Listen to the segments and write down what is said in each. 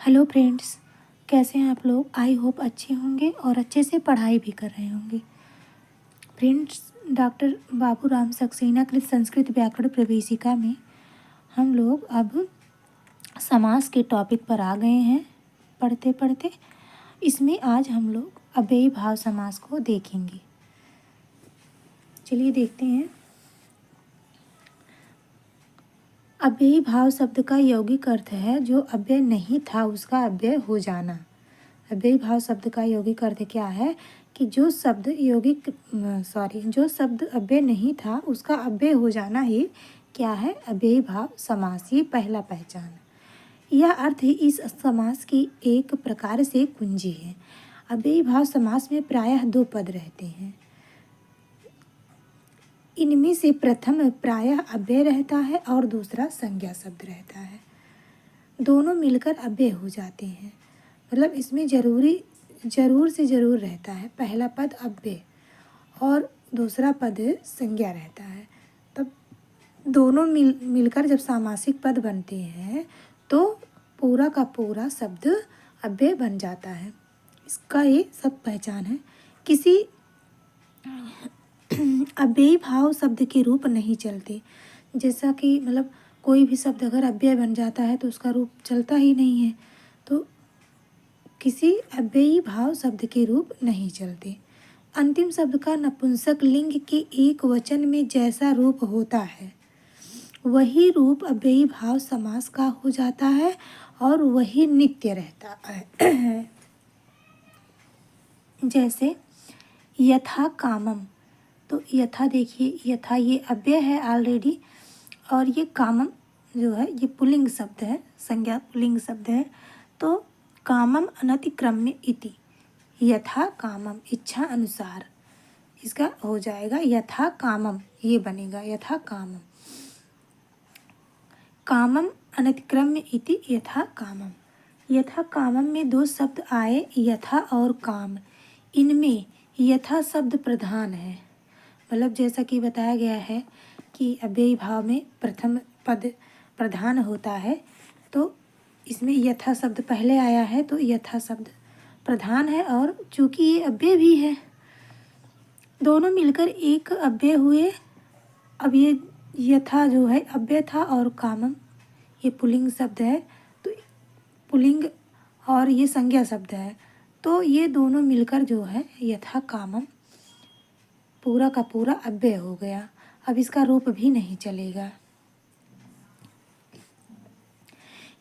Hello friends, कैसे हैं आप लोग। आई होप अच्छे होंगे और अच्छे से पढ़ाई भी कर रहे होंगे। फ्रेंड्स, डॉक्टर बाबूराम सक्सेना कृत संस्कृत व्याकरण प्रवेशिका में हम लोग अब समास के टॉपिक पर आ गए हैं पढ़ते पढ़ते। इसमें आज हम लोग अव्ययी भाव समास को देखेंगे। चलिए देखते हैं। अव्ययी भाव शब्द का यौगिक अर्थ है जो अव्यय नहीं था उसका अव्यय हो जाना। अव्ययी भाव शब्द का यौगिक अर्थ क्या है कि जो शब्द अव्यय नहीं था उसका अव्यय हो जाना ही क्या है, अव्ययी भाव समास। ये पहला पहचान। यह अर्थ ही इस समास की एक प्रकार से कुंजी है। अव्ययी भाव समास में प्रायः दो पद रहते हैं। इनमें से प्रथम प्रायः अव्यय रहता है और दूसरा संज्ञा शब्द रहता है। दोनों मिलकर अव्यय हो जाते हैं, मतलब इसमें जरूर से जरूर रहता है। पहला पद अव्यय और दूसरा पद संज्ञा रहता है। तब दोनों मिलकर जब सामासिक पद बनते हैं तो पूरा का पूरा शब्द अव्यय बन जाता है। इसका ये सब पहचान है। किसी अव्ययी भाव शब्द के रूप नहीं चलते। जैसा कि मतलब कोई भी शब्द अगर अव्यय बन जाता है तो उसका रूप चलता ही नहीं है। तो किसी अव्ययी भाव शब्द के रूप नहीं चलते। अंतिम शब्द का नपुंसक लिंग के एक वचन में जैसा रूप होता है वही रूप अव्ययी भाव समास का हो जाता है और वही नित्य रहता है। जैसे यथा कामम, तो यथा देखिए, यथा ये अव्यय है ऑलरेडी और ये कामम जो है ये पुल्लिंग शब्द है, संज्ञा पुल्लिंग शब्द है। तो कामम अनतिक्रम्य इति, यथा कामम इच्छा अनुसार, इसका हो जाएगा यथा कामम, ये बनेगा यथा कामम। कामम अनतिक्रम्य इति यथा कामम। यथा कामम में दो शब्द आए, यथा और काम। इनमें यथा शब्द प्रधान है, मतलब जैसा कि बताया गया है कि अव्ययी भाव में प्रथम पद प्रधान होता है। तो इसमें यथा शब्द पहले आया है तो यथा शब्द प्रधान है और चूंकि ये अव्यय भी है, दोनों मिलकर एक अव्यय हुए। अब ये यथा जो है अव्यय था और कामम ये पुल्लिंग शब्द है, तो पुल्लिंग और ये संज्ञा शब्द है, तो ये दोनों मिलकर जो है यथा कामम पूरा का पूरा अव्यय हो गया। अब इसका रूप भी नहीं चलेगा,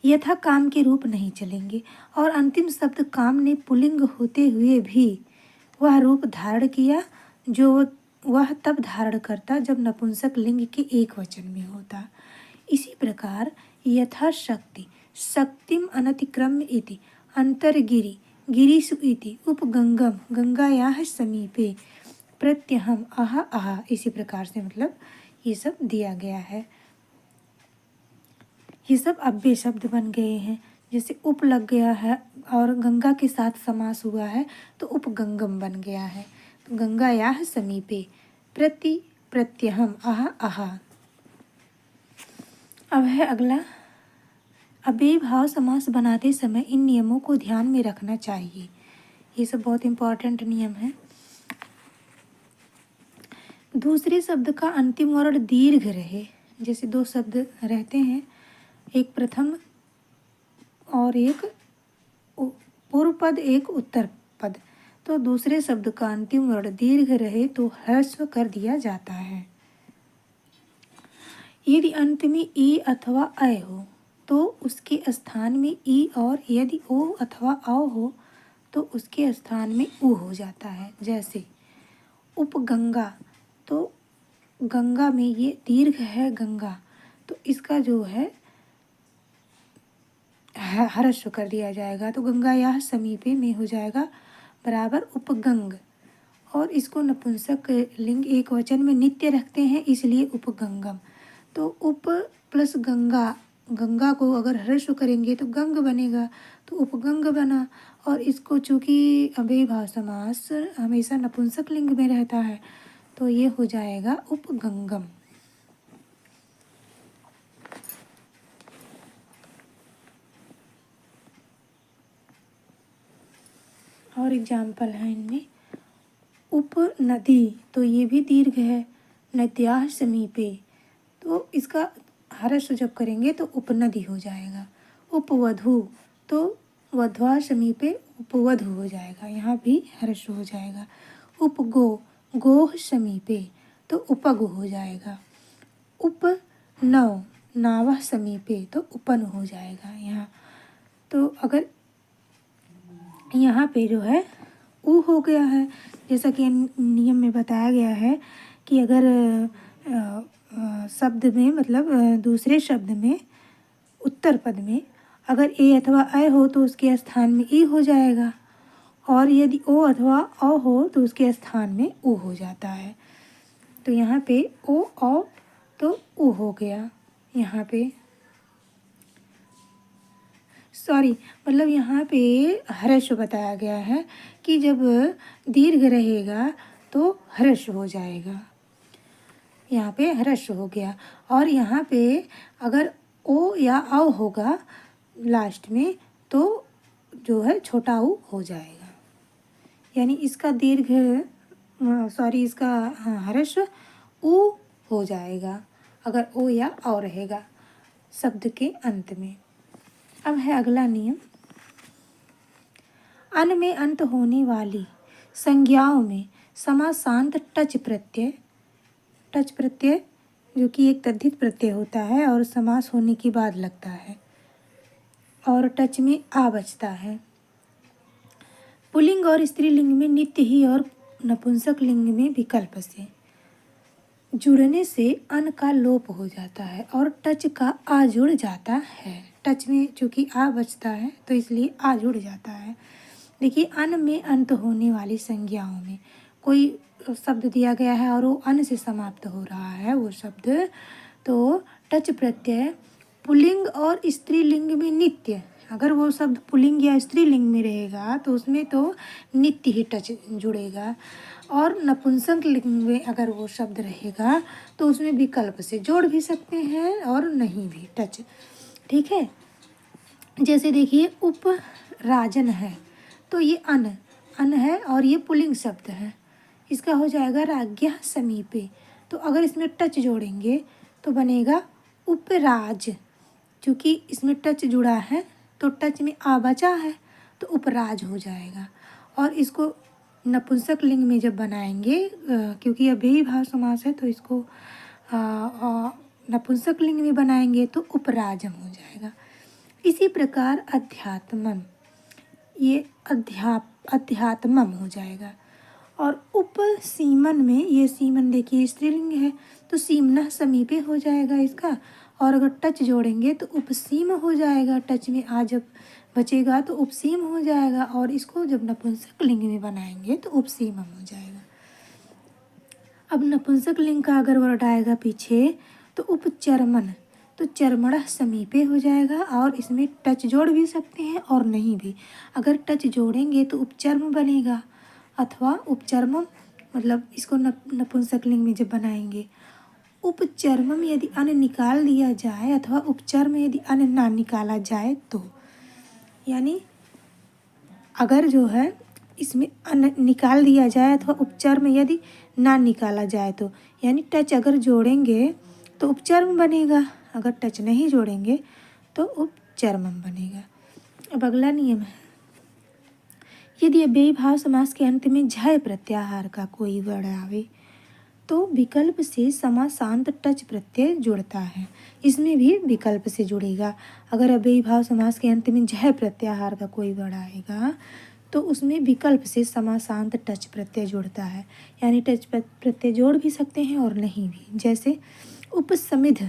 यथा काम के रूप नहीं चलेंगे। और अंतिम शब्द काम ने पुल्लिंग होते हुए भी वह रूप धारण किया जो वह तब धारण करता जब नपुंसक लिंग के एक वचन में होता। इसी प्रकार यथा शक्ति शक्तिम अनतिक्रम्य इति अंतर्गिरि गिरिषु इति उपगंगम गंगायाः समीपे प्रत्यहम आह आह, इसी प्रकार से मतलब ये सब दिया गया है। ये सब अव्यय शब्द बन गए हैं। जैसे उप लग गया है और गंगा के साथ समास हुआ है तो उपगंगम बन गया है। तो गंगायाः समीपे प्रति प्रत्यहम आह आह। अब है अगला, अव्ययी भाव समास बनाते समय इन नियमों को ध्यान में रखना चाहिए। ये सब बहुत इम्पोर्टेंट नियम है। दूसरे शब्द का अंतिम वर्ण दीर्घ रहे। जैसे दो शब्द रहते हैं, एक प्रथम और एक पूर्व पद एक उत्तर पद, तो दूसरे शब्द का अंतिम वर्ण दीर्घ रहे तो ह्रस्व कर दिया जाता है। यदि अंत में ई अथवा अ हो तो उसके स्थान में ई, और यदि ओ अथवा औ हो तो उसके स्थान में उ हो जाता है। जैसे उपगंगा, तो गंगा में ये दीर्घ है गंगा, तो इसका जो है ह्रस्व कर दिया जाएगा। तो गंगा यह समीपे में हो जाएगा बराबर उपगंग, और इसको नपुंसक लिंग एक वचन में नित्य रखते हैं इसलिए उपगंगम। तो उप प्लस गंगा, गंगा को अगर ह्रस्व करेंगे तो गंग बनेगा, तो उपगंग बना। और इसको चूँकि अव्ययी भाव समास हमेशा नपुंसक लिंग में रहता है तो ये हो जाएगा उपगंगम। और एग्जाम्पल हैं इनमें। उपनदी, तो ये भी दीर्घ है। नद्याः समीपे, तो इसका हर्ष जब करेंगे तो उपनदी हो जाएगा। उपवधू, तो वध्वा समीपे उपवधू हो जाएगा, यहाँ भी हर्ष हो जाएगा। उपगो, गोह समीपे, तो उपगु हो जाएगा। उपनव, नावः समीपे, तो उपन हो जाएगा यहाँ। तो अगर यहाँ पे जो है उ हो गया है, जैसा कि नियम में बताया गया है कि अगर शब्द में मतलब दूसरे शब्द में उत्तर पद में अगर ए अथवा ऐ हो तो उसके स्थान में ई हो जाएगा, और यदि ओ अथवा औ हो तो उसके स्थान में उ हो जाता है। तो यहाँ पे ओ औ तो उ हो गया यहाँ पे, सॉरी मतलब यहाँ पे हर्ष बताया गया है कि जब दीर्घ रहेगा तो हर्ष हो जाएगा, यहाँ पे हर्ष हो गया। और यहाँ पे अगर ओ या औ होगा लास्ट में तो जो है छोटा ऊ हो जाएगा, यानी इसका दीर्घ सॉरी इसका हर्ष ऊ हो जाएगा अगर ओ या औ रहेगा शब्द के अंत में। अब है अगला नियम। अन में अंत होने वाली संज्ञाओं में समासांत टच प्रत्यय, टच प्रत्यय जो कि एक तद्धित प्रत्यय होता है और समास होने के बाद लगता है, और टच में आ बचता है। पुल्लिंग और स्त्रीलिंग में नित्य ही और नपुंसक लिंग में विकल्प से जुड़ने से अन का लोप हो जाता है और टच का आ जुड़ जाता है। टच में चूँकि आ बचता है तो इसलिए आ जुड़ जाता है। देखिए, अन में अंत होने वाली संज्ञाओं में कोई शब्द दिया गया है और वो अन से समाप्त हो रहा है वो शब्द, तो टच प्रत्यय पुल्लिंग और स्त्रीलिंग में नित्य, अगर वो शब्द पुल्लिंग या स्त्रीलिंग में रहेगा तो उसमें तो नित्य ही टच जुड़ेगा, और नपुंसक लिंग में अगर वो शब्द रहेगा तो उसमें विकल्प से जोड़ भी सकते हैं और नहीं भी टच। ठीक है, जैसे देखिए उपराजन है तो ये अन है और ये पुल्लिंग शब्द है, इसका हो जाएगा राज्ञः समीपे। तो अगर इसमें टच जोड़ेंगे तो बनेगा उपराज, क्योंकि इसमें टच जुड़ा है तो टच में आ बचा है तो उपराज हो जाएगा। और इसको नपुंसक लिंग में जब बनाएंगे क्योंकि अव्ययी भाव समास है तो इसको नपुंसक लिंग में बनाएंगे तो उपराजम हो जाएगा। इसी प्रकार अध्यात्मम, ये अध्यात्मम हो जाएगा। और उपसीमन में ये सीमन देखिए स्त्रीलिंग है तो सीमना समीपे हो जाएगा इसका, और अगर टच जोड़ेंगे तो उपसीम हो जाएगा, टच में आ जब बचेगा तो उपसीम हो जाएगा, और इसको जब नपुंसक लिंग में बनाएंगे तो उपसीमम हो जाएगा। अब नपुंसक लिंग का अगर वर्ड आएगा पीछे तो उपचर्मन, तो चर्मणः समीपे हो जाएगा, और इसमें टच जोड़ भी सकते हैं और नहीं भी। अगर टच जोड़ेंगे तो उपचर्म बनेगा अथवा उपचर्मम, मतलब इसको नपुंसक लिंग में जब बनाएंगे। उपचर्मम यदि अन निकाल दिया जाए अथवा उपचर्म यदि अन ना निकाला जाए तो, यानी अगर जो है इसमें अन निकाल दिया जाए अथवा उपचर्म यदि ना निकाला जाए तो, यानी टच अगर जोड़ेंगे तो उपचर्म बनेगा, अगर टच नहीं जोड़ेंगे तो उपचर्मम बनेगा। अब अगला नियम है, यदि अव्ययी भाव समास के अंत में झय प्रत्याहार का कोई वर्ण आवे तो विकल्प से समासांत टच प्रत्यय जुड़ता है, इसमें भी विकल्प से जुड़ेगा। अगर अव्ययी भाव समास के अंत में झय प्रत्याहार का कोई वर्ण आएगा तो उसमें विकल्प से समासांत टच प्रत्यय जुड़ता है, यानी टच प्रत्यय जोड़ भी सकते हैं और नहीं भी। जैसे उपसमिध,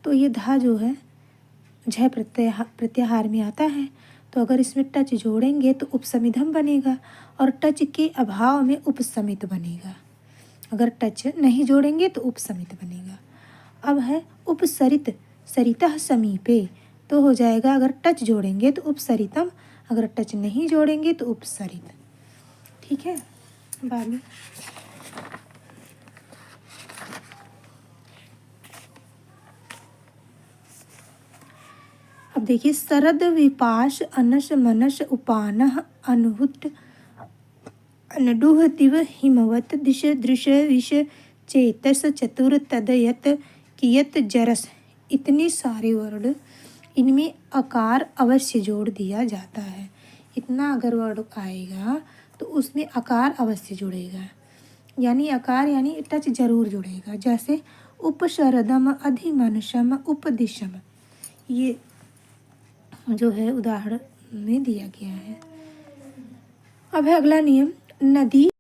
तो ये धा जो है झय प्रत्याहार में आता है, तो अगर इसमें टच जोड़ेंगे तो उपसमिधम बनेगा, और टच के अभाव में उपसमित बनेगा, अगर टच नहीं जोड़ेंगे तो उपसमित बनेगा। अब है उपसरित, सरितः समीपे, तो हो जाएगा अगर टच जोड़ेंगे तो उपसरितम, अगर टच नहीं जोड़ेंगे तो उपसरित। ठीक है, बाकी अब देखिए, शरद विपाश अनस मनस उपानः अनहुत अनडुह दिव हिमवत दिश दृश विष चेतस चतुर तदयत कियत जरस। इतने सारे वर्ड, इनमें आकार अवश्य जोड़ दिया जाता है। इतना अगर वर्ड आएगा तो उसमें आकार अवश्य जुड़ेगा, यानी आकार यानी टच जरूर जुड़ेगा। जैसे उपशरदम अधिमनशम उपदिशम, ये जो है उदाहरण में दिया गया है। अब है अगला नियम, नदी